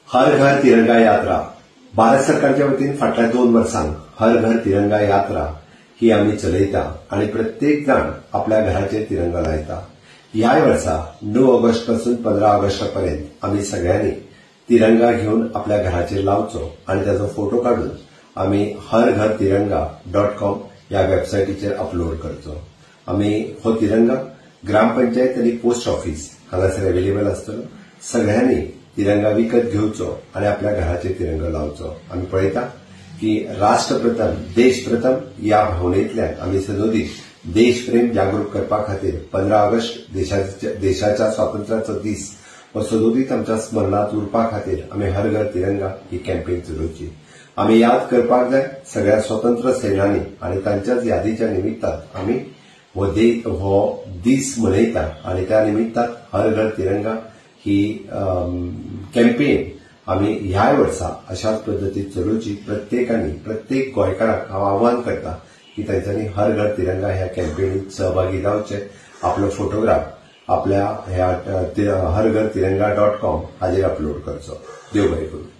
हर घर तिरंगा यात्रा भारत सरकारच्या वतीन फाटल्या 2 वर्सांक हर घर तिरंगा यात्रा ही आम्ही चलयता आणि प्रत्येक जण आपल्या घराचेर तिरंगा लायता। ह्या वर्सा 9 ऑगस्ट पासून 15 ऑगस्ट पर्यंत आम्ही सगळ्यांनी तिरंगा घेऊन आपल्या घराचेर लावचो आणि त्याचा फोटो काढून आम्ही harghartiranga.com या वेबसायटीचेर अपलोड करचो। आम्ही हो तिरंगा ग्रामपंचायत आणि पोस्ट ऑफिस हांगासर अवेलेबल आसतलो। सगळ्यांनी तिरंगा विकत घेवचो आणि आपल्या घराचेर तिरंगा लावचो। आम्ही पळयता की राष्ट्र प्रथम देश प्रथम या भावनेतल्यान आम्ही सदोदीत देशप्रेम जागृत करपा खातीर 15 ऑगस्ट देशाच्या स्वातंत्र्याचो दीस व सदोदीत आमच्या स्मरणात उरपा खातीर आम्ही हर घर तिरंगा ही कॅम्पेन चलोवची। आम्ही याद करपाक जाय सगळ्या स्वतंत्र सेनानी आणि तांच्याच यादीच्या निमित्तान आम्ही हो दीस मनयता आणि त्या निमित्तान हर घर तिरंगा ही कॅम्पेन आम्ही ह्या वर्सा अशाच पद्धतीत चलोवची। प्रत्येक गोंयकाराक हांव आव्हान करता की तांच्यांनी हर घर तिरंगा ह्या कॅम्पेनीत सहभागी जावचे। आपलो फोटोग्राफ आपल्या ह्या harghartiranga.com हाजेर अपलोड करचो। देव बरें करूं।